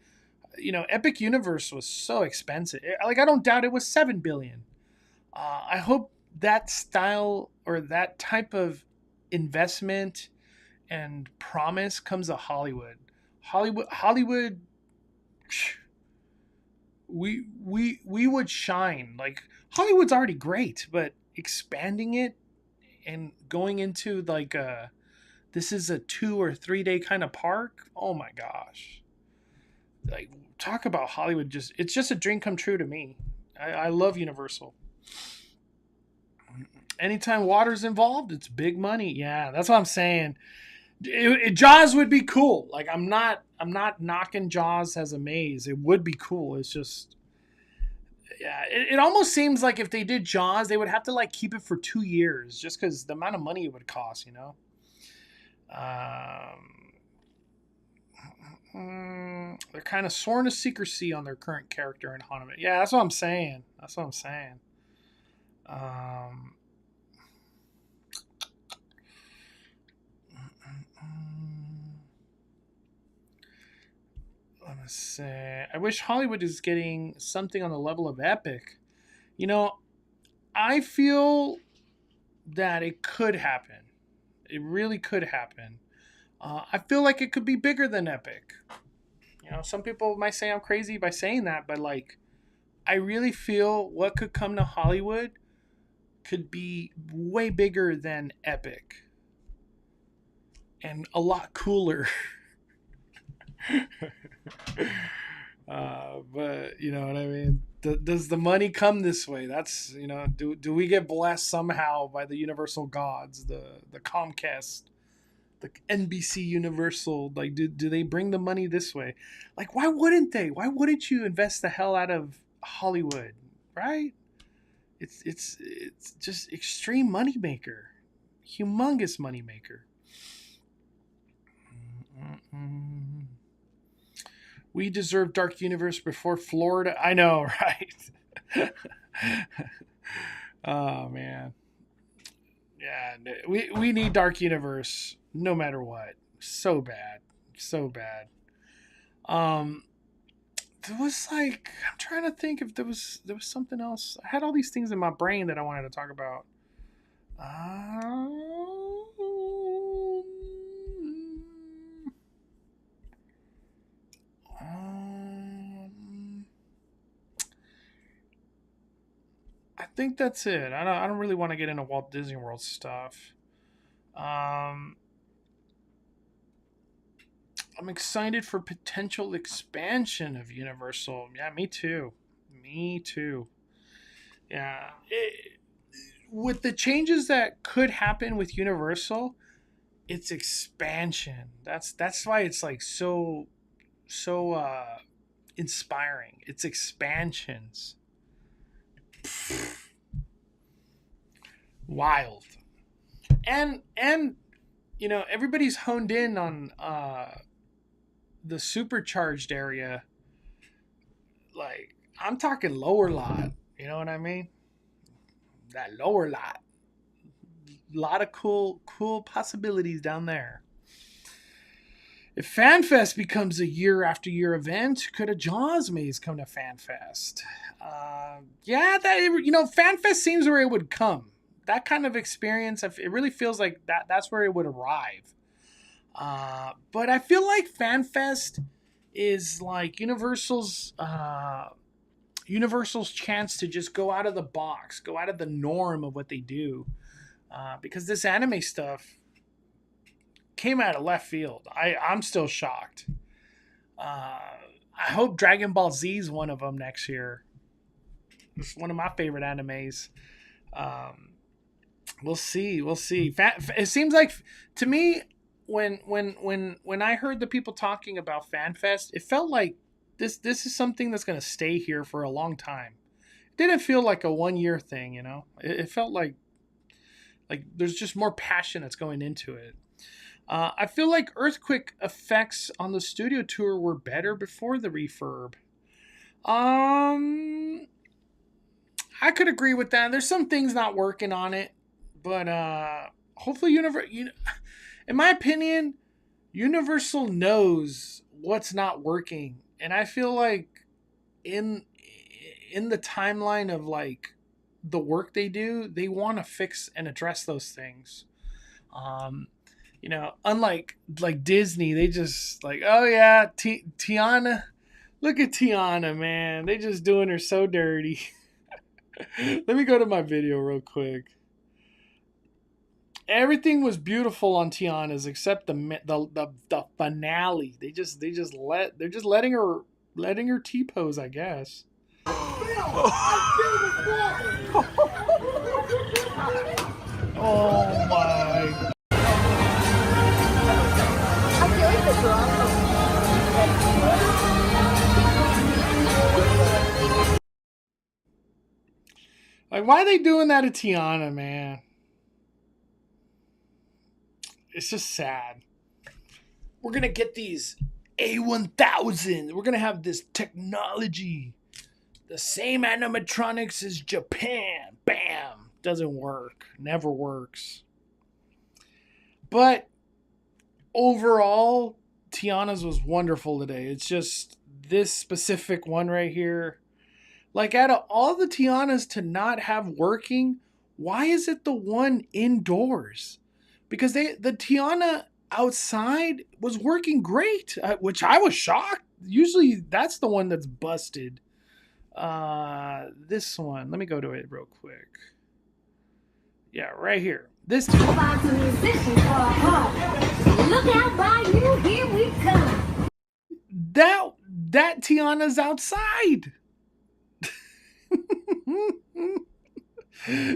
Epic Universe was so expensive. Like, I don't doubt it was 7 billion. I hope that style or that type of investment and promise comes to Hollywood. Hollywood. We would shine. Like, Hollywood's already great, but expanding it and going into like this is a 2 or 3 day kind of park. Oh my gosh! Like, talk about Hollywood. It's just a dream come true to me. I love Universal. Anytime water's involved, it's big money. Yeah, that's what I'm saying. Jaws would be cool. Like, I'm not knocking Jaws as a maze. It would be cool. It's just, yeah. It almost seems like if they did Jaws, they would have to like keep it for 2 years just because the amount of money it would cost. Um, they're kind of sworn to secrecy on their current character in Haunted. Yeah, that's what I'm saying. That's what I'm saying. Um, let me say. I wish Hollywood is getting something on the level of Epic. You know, I feel that it could happen. It really could happen. I feel like it could be bigger than Epic. Some people might say I'm crazy by saying that, but like, I really feel what could come to Hollywood could be way bigger than Epic and a lot cooler. But you know what I mean? Does the money come this way? That's, do we get blessed somehow by the Universal gods, the Comcast, the NBC Universal? Like, do they bring the money this way? Like, why wouldn't they? Why wouldn't you invest the hell out of Hollywood, right? It's just extreme moneymaker, humongous moneymaker. Mm-mm. We deserve Dark Universe before Florida. I know, right? Oh man, yeah. We need Dark Universe no matter what. So bad, so bad. Um, there was like, I'm trying to think if there was something else. I had all these things in my brain that I wanted to talk about. Um, think that's it. I don't really want to get into Walt Disney World stuff. Um, I'm excited for potential expansion of Universal. Yeah, me too. Me too. Yeah. With the changes that could happen with Universal, it's expansion. That's why it's like so inspiring. It's expansions. Wild. And everybody's honed in on the supercharged area. Like, I'm talking lower lot. You know what I mean? That lower lot. A lot of cool possibilities down there. If FanFest becomes a year after year event, could a Jaws maze come to FanFest? Yeah, FanFest seems where it would come. That kind of experience, it really feels like that's where it would arrive. But I feel like FanFest is like Universal's chance to just go out of the box, go out of the norm of what they do. Because this anime stuff came out of left field. I'm still shocked. I hope Dragon Ball Z is one of them next year. It's one of my favorite animes. We'll see. It seems like, to me, when I heard the people talking about FanFest, it felt like this is something that's going to stay here for a long time. It didn't feel like a 1-year thing, It felt like there's just more passion that's going into it. I feel like earthquake effects on the studio tour were better before the refurb. I could agree with that. There's some things not working on it, but hopefully in my opinion, Universal knows what's not working, and I feel like in the timeline of like the work they do, they want to fix and address those things. Unlike like Disney, they just like, oh yeah, Tiana, look at Tiana, man, they just doing her so dirty. Let me go to my video real quick. Everything was beautiful on Tiana's except the finale. They're just letting her T-pose, I guess. Oh my. Like, why are they doing that to Tiana, man? It's just sad. We're going to get these A1000. We're going to have this technology. The same animatronics as Japan. Bam. Doesn't work. Never works. But overall, Tiana's was wonderful today. It's just this specific one right here. Like, out of all the Tianas to not have working, why is it the one indoors? Because the Tiana outside was working great, which I was shocked. Usually that's the one that's busted. This one, let me go to it real quick. Yeah, right here. This look out by you, here we come. That Tiana's outside.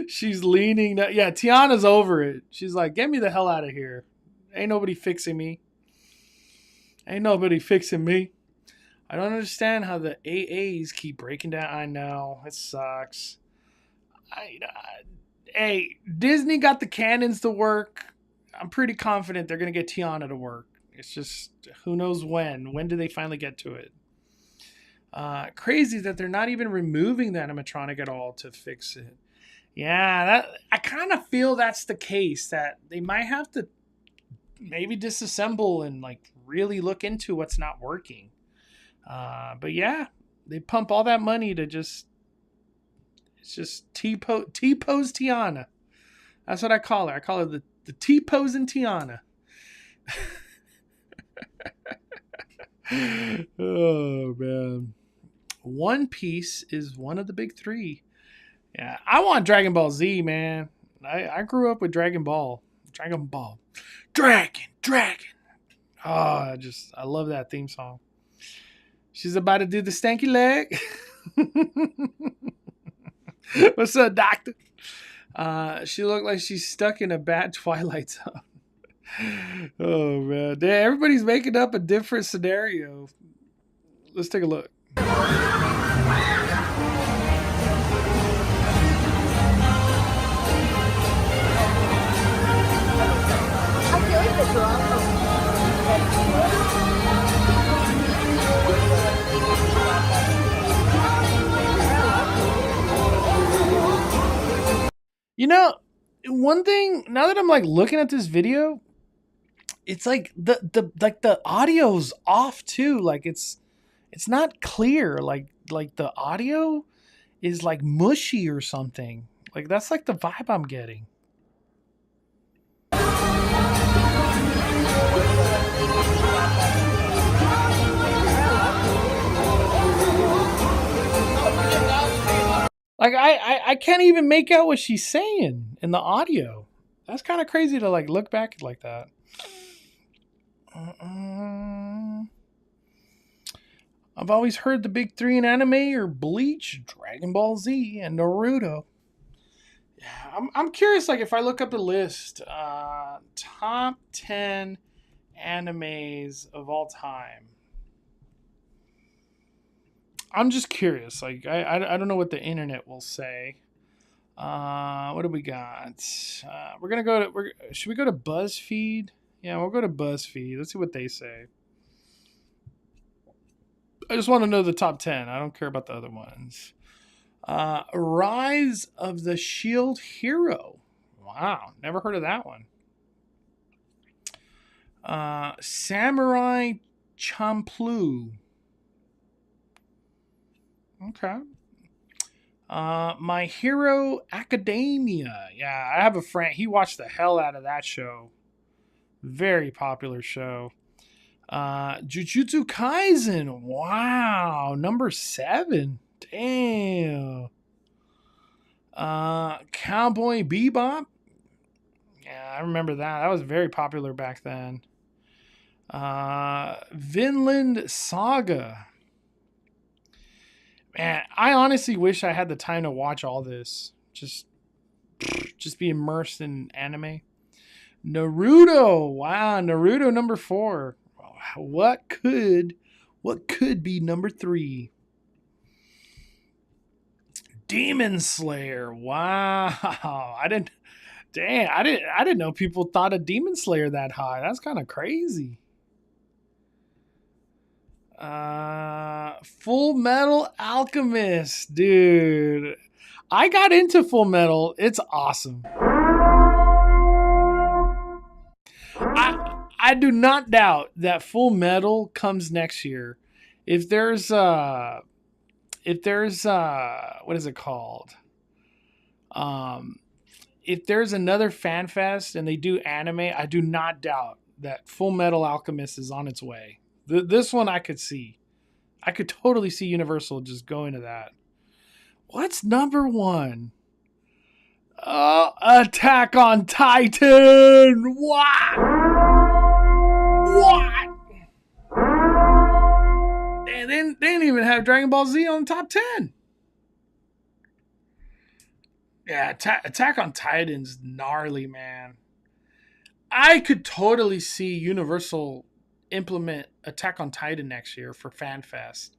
She's leaning. Yeah, Tiana's over it. She's like, get me the hell out of here. Ain't nobody fixing me. I don't understand how the AAs keep breaking down. I know. It sucks. Hey, Disney got the cannons to work. I'm pretty confident they're going to get Tiana to work. It's just, who knows when. When do they finally get to it? Crazy that they're not even removing the animatronic at all to fix it. Yeah, I kind of feel that's the case, that they might have to maybe disassemble and like really look into what's not working. But yeah, they pump all that money to it's just T-pose Tiana. That's what I call her. I call her the T-pose and Tiana. Oh man. One Piece is one of the big three. Yeah, I want Dragon Ball Z, man. I grew up with Dragon Ball. Dragon Ball. Dragon. Oh, I love that theme song. She's about to do the stanky leg. What's up, doctor? She looked like she's stuck in a bad Twilight Zone. Oh man, damn, everybody's making up a different scenario. Let's take a look. You know, one thing now that I'm like looking at this video, it's like the audio's off too. Like it's not clear. Like the audio is like mushy or something. Like that's like the vibe I'm getting. Like I can't even make out what she's saying in the audio. That's kind of crazy to like look back like that. I've always heard the big three in anime are Bleach, Dragon Ball Z, and Naruto. Yeah, I'm curious. Like if I look up a list, top 10 animes of all time. I'm just curious. Like I don't know what the internet will say. What do we got? We're gonna go to. Should we go to BuzzFeed? Yeah, we'll go to BuzzFeed. Let's see what they say. I just want to know the top 10. I don't care about the other ones. Rise of the Shield Hero. Wow, never heard of that one. Samurai Champloo. Okay. My Hero Academia. Yeah, I have a friend. He watched the hell out of that show. Very popular show. Jujutsu Kaisen. Wow. Number 7. Damn. Cowboy Bebop. Yeah, I remember that. That was very popular back then. Vinland Saga. Man, I honestly wish I had the time to watch all this. Just be immersed in anime. Naruto. Wow, Naruto number 4. What could be number 3? Demon Slayer. Wow. I didn't know people thought of Demon Slayer that high. That's kind of crazy. Full Metal Alchemist, dude. I got into Full Metal. It's awesome. I do not doubt that Full Metal comes next year. If there's what is it called? If there's another fan fest and they do anime, I do not doubt that Full Metal Alchemist is on its way. This one I could see. I could totally see Universal just going to that. What's number 1? Oh, Attack on Titan. What? And then they didn't even have Dragon Ball Z on top 10. Yeah, Attack on Titan's gnarly, man. I could totally see Universal implement Attack on Titan next year for FanFest.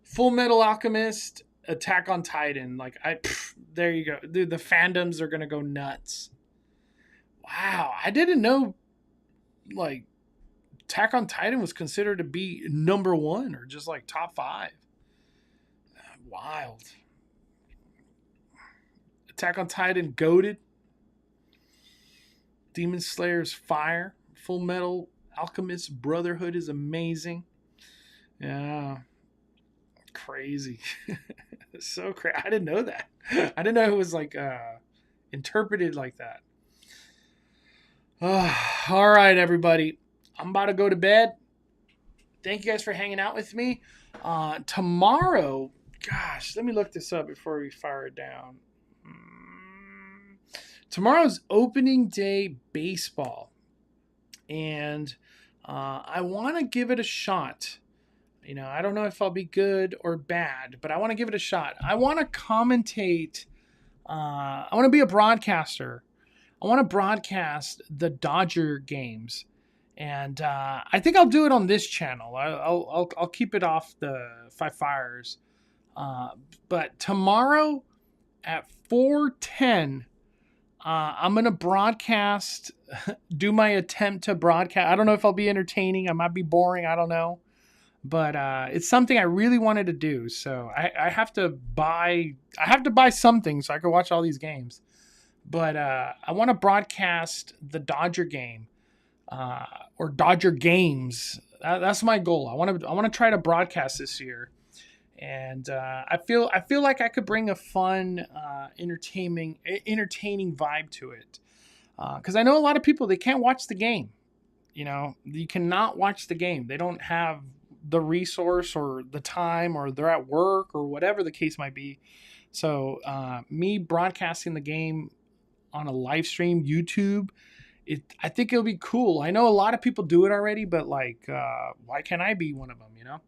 Full Metal Alchemist, Attack on Titan. Like there you go. Dude, the fandoms are gonna go nuts. Wow, I didn't know like Attack on Titan was considered to be number 1 or just like top 5. Wild. Attack on Titan goated. Demon Slayer's fire. Full Metal Alchemist Brotherhood is amazing. Yeah. Crazy. So crazy. I didn't know that. I didn't know it was like interpreted like that. All right, everybody. I'm about to go to bed. Thank you guys for hanging out with me. Tomorrow, Gosh, let me look this up before we fire it down. Tomorrow's opening day baseball, and I want to give it a shot. You know, I don't know if I'll be good or bad, but I want to give it a shot. I want to commentate. I want to be a broadcaster. I want to broadcast the Dodger games, and I think I'll do it on this channel. I'll keep it off the Five Fires. But tomorrow at 4:10, I'm gonna broadcast. Do my attempt to broadcast. I don't know if I'll be entertaining. I might be boring. I don't know. But it's something I really wanted to do. So I have to buy. I have to buy something so I can watch all these games. But I want to broadcast the Dodger game or Dodger games. That's my goal. I want to try to broadcast this year, and I feel like I could bring a fun, entertaining vibe to it. Because I know a lot of people, they can't watch the game. You know, you cannot watch the game. They don't have the resource or the time, or they're at work or whatever the case might be. So me broadcasting the game on a live stream, YouTube, I think it'll be cool. I know a lot of people do it already, but like, why can't I be one of them, you know?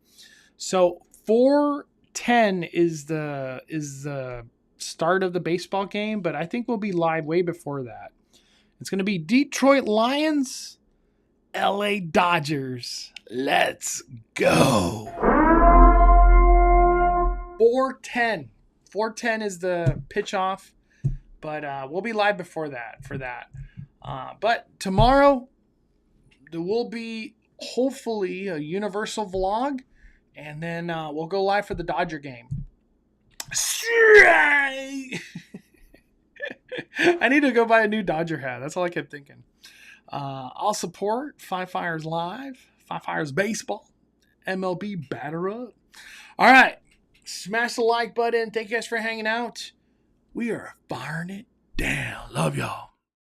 So 4:10 is the start of the baseball game, but I think we'll be live way before that. It's going to be Detroit Lions, LA Dodgers. Let's go. 4:10. 4:10 is the pitch off, but we'll be live before that for that. But tomorrow there will be hopefully a Universal vlog, and then we'll go live for the Dodger game. I need to go buy a new Dodger hat. That's all I kept thinking. I'll support Five Fires Live, Five Fires Baseball, MLB Batter Up. All right. Smash the like button. Thank you guys for hanging out. We are firing it down. Love y'all.